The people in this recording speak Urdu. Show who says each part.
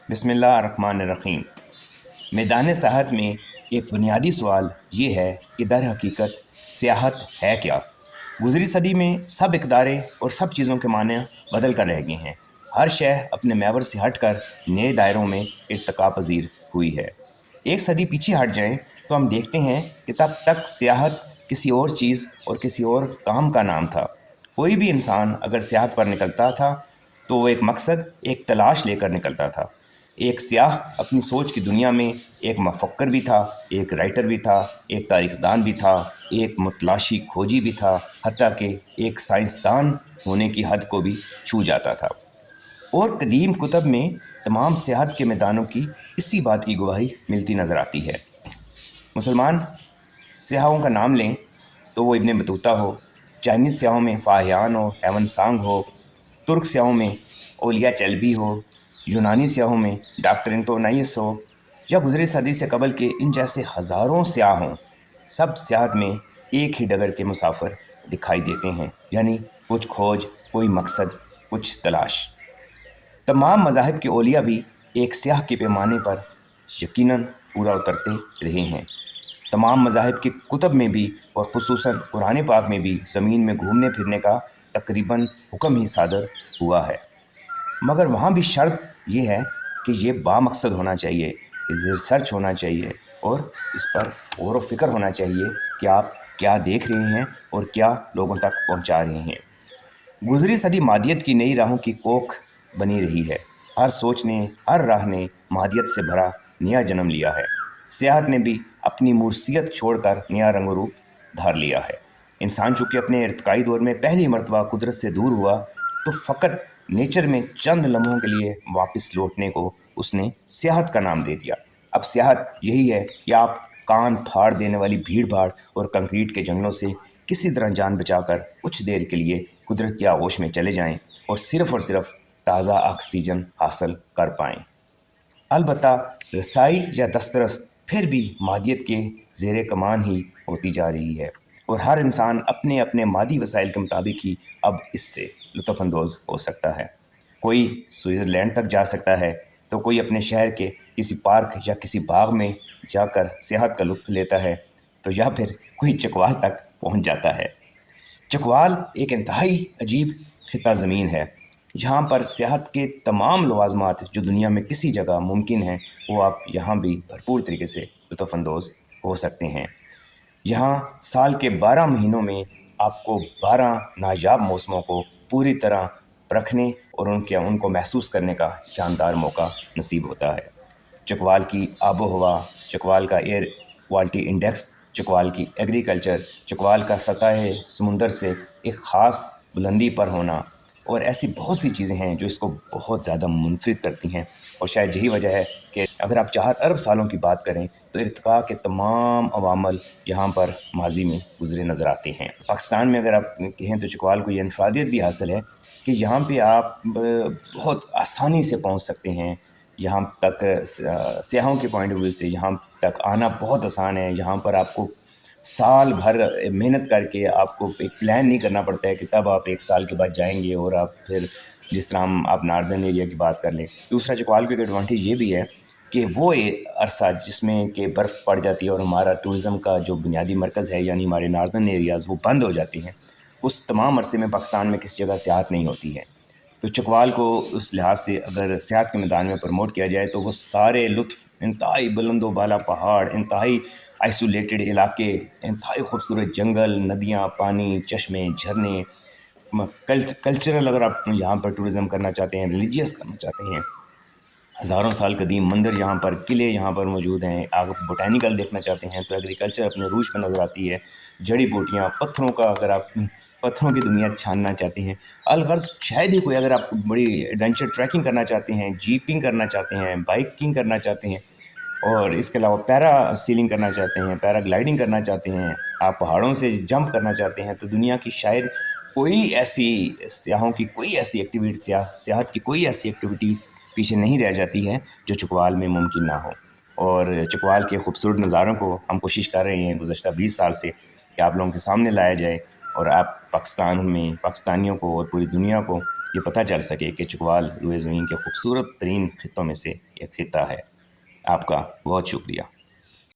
Speaker 1: بسم اللہ الرحمن الرحیم۔ میدان سیاحت میں ایک بنیادی سوال یہ ہے کہ در حقیقت سیاحت ہے کیا؟ گزری صدی میں سب اقدارے اور سب چیزوں کے معنی بدل کر رہ گئے ہیں۔ ہر شے اپنے محور سے ہٹ کر نئے دائروں میں ارتقا پذیر ہوئی ہے۔ ایک صدی پیچھے ہٹ جائیں تو ہم دیکھتے ہیں کہ تب تک سیاحت کسی اور چیز اور کسی اور کام کا نام تھا۔ کوئی بھی انسان اگر سیاحت پر نکلتا تھا تو وہ ایک مقصد، ایک تلاش لے کر نکلتا تھا۔ ایک سیاح اپنی سوچ کی دنیا میں ایک مفکر بھی تھا، ایک رائٹر بھی تھا، ایک تاریخ دان بھی تھا، ایک متلاشی کھوجی بھی تھا، حتیٰ کہ ایک سائنسدان ہونے کی حد کو بھی چھو جاتا تھا۔ اور قدیم کتب میں تمام سیاحت کے میدانوں کی اسی بات کی گواہی ملتی نظر آتی ہے۔ مسلمان سیاحوں کا نام لیں تو وہ ابن بطوطہ ہو، چائنیز سیاحوں میں فاہیان ہو، ہیون سانگ ہو، ترک سیاحوں میں اولیاء چلبی ہو، یونانی سیاحوں میں ڈاکٹر انتونائیس ہو، یا گزرے صدی سے قبل کے ان جیسے ہزاروں سیاح ہوں، سب سیاحت میں ایک ہی ڈگر کے مسافر دکھائی دیتے ہیں، یعنی کچھ کھوج، کوئی مقصد، کچھ تلاش۔ تمام مذاہب کے اولیاء بھی ایک سیاح کے پیمانے پر یقیناً پورا اترتے رہے ہیں۔ تمام مذاہب کی کتب میں بھی اور خصوصاً قرآن پاک میں بھی زمین میں گھومنے پھرنے کا تقریباً حکم ہی صادر ہوا ہے، مگر وہاں بھی شرط یہ ہے کہ یہ بامقصد ہونا چاہیے، ریسرچ ہونا چاہیے، اور اس پر غور و فکر ہونا چاہیے کہ آپ کیا دیکھ رہے ہیں اور کیا لوگوں تک پہنچا رہے ہیں۔ گزری صدی مادیت کی نئی راہوں کی کوکھ بنی رہی ہے۔ ہر سوچ نے، ہر راہ نے مادیت سے بھرا نیا جنم لیا ہے۔ سیاحت نے بھی اپنی موسیقیت چھوڑ کر نیا رنگ و روپ دھار لیا ہے۔ انسان چونکہ اپنے ارتقائی دور میں پہلی مرتبہ قدرت سے دور ہوا تو فقط نیچر میں چند لمحوں کے لیے واپس لوٹنے کو اس نے سیاحت کا نام دے دیا۔ اب سیاحت یہی ہے کہ آپ کان پھاڑ دینے والی بھیڑ بھاڑ اور کنکریٹ کے جنگلوں سے کسی طرح جان بچا کر کچھ دیر کے لیے قدرت کی آغوش میں چلے جائیں اور صرف تازہ آکسیجن حاصل کر پائیں۔ البتہ رسائی یا دسترس پھر بھی مادیت کے زیر کمان ہی ہوتی جا رہی ہے، اور ہر انسان اپنے اپنے مادی وسائل کے مطابق ہی اب اس سے لطف اندوز ہو سکتا ہے۔ کوئی سوئٹزرلینڈ تک جا سکتا ہے تو کوئی اپنے شہر کے کسی پارک یا کسی باغ میں جا کر سیاحت کا لطف لیتا ہے، تو یا پھر کوئی چکوال تک پہنچ جاتا ہے۔ چکوال ایک انتہائی عجیب خطہ زمین ہے، جہاں پر سیاحت کے تمام لوازمات جو دنیا میں کسی جگہ ممکن ہیں وہ آپ یہاں بھی بھرپور طریقے سے لطف اندوز ہو سکتے ہیں۔ یہاں سال کے 12 مہینوں میں آپ کو 12 نایاب موسموں کو پوری طرح پرکھنے اور ان کو محسوس کرنے کا شاندار موقع نصیب ہوتا ہے۔ چکوال کی آب و ہوا، چکوال کا ایئر کوالٹی انڈیکس، چکوال کی ایگریکلچر، چکوال کا سطح سمندر سے ایک خاص بلندی پر ہونا، اور ایسی بہت سی چیزیں ہیں جو اس کو بہت زیادہ منفرد کرتی ہیں، اور شاید یہی وجہ ہے کہ اگر آپ 4 ارب سالوں کی بات کریں تو ارتقاء کے تمام عوامل یہاں پر ماضی میں گزرے نظر آتے ہیں۔ پاکستان میں اگر آپ کہیں تو چکوال کو یہ انفرادیت بھی حاصل ہے کہ یہاں پہ آپ بہت آسانی سے پہنچ سکتے ہیں۔ یہاں تک سیاحوں کے پوائنٹ آف ویو سے یہاں تک آنا بہت آسان ہے۔ یہاں پر آپ کو سال بھر محنت کر کے آپ کو ایک پلان نہیں کرنا پڑتا ہے کہ تب آپ 1 سال کے بعد جائیں گے، اور آپ پھر جس طرح آپ ناردرن ایریا کی بات کر لیں۔ دوسرا چکوال کی ایک ایڈوانٹیج یہ بھی ہے کہ وہ عرصہ جس میں کہ برف پڑ جاتی ہے اور ہمارا ٹورزم کا جو بنیادی مرکز ہے یعنی ہمارے ناردرن ایریاز وہ بند ہو جاتے ہیں، اس تمام عرصے میں پاکستان میں کسی جگہ سیاحت نہیں ہوتی ہے۔ تو چکوال کو اس لحاظ سے اگر سیاحت کے میدان میں پروموٹ کیا جائے تو وہ سارے لطف، انتہائی بلند و بالا پہاڑ، انتہائی آئسولیٹڈ علاقے، انتہائی خوبصورت جنگل، ندیاں، پانی، چشمے، جھرنے، کلچرل اگر آپ یہاں پر ٹورزم کرنا چاہتے ہیں، ریلیجیس کرنا چاہتے ہیں، ہزاروں سال قدیم مندر یہاں پر، قلعے یہاں پر موجود ہیں، اگر بوٹینیکل دیکھنا چاہتے ہیں تو ایگریکلچر اپنے عروج پہ نظر آتی ہے، جڑی بوٹیاں، پتھروں کا اگر آپ پتھروں کی دنیا چھاننا چاہتے ہیں، الغرض شاید ہی کوئی اگر آپ بڑی ایڈونچر ٹریکنگ کرنا چاہتے ہیں، جیپنگ کرنا چاہتے ہیں، بائکنگ کرنا چاہتے ہیں، اور اس کے علاوہ پیرا سیلنگ کرنا چاہتے ہیں، پیرا گلائڈنگ کرنا چاہتے ہیں، آپ پہاڑوں سے جمپ کرنا چاہتے ہیں، تو دنیا کی شاید کوئی ایسی سیاحوں کی کوئی ایسی ایکٹیویٹی، سیاحت کی کوئی ایسی ایکٹیویٹی پیچھے نہیں رہ جاتی ہے جو چکوال میں ممکن نہ ہو۔ اور چکوال کے خوبصورت نظاروں کو ہم کوشش کر رہے ہیں گزشتہ 20 سال سے کہ آپ لوگوں کے سامنے لایا جائے، اور آپ پاکستانیوں کو اور پوری دنیا کو یہ پتہ چل سکے کہ چکوال روئے زمین کے خوبصورت ترین خطوں میں سے ایک خطہ ہے۔ آپ کا بہت شکریہ۔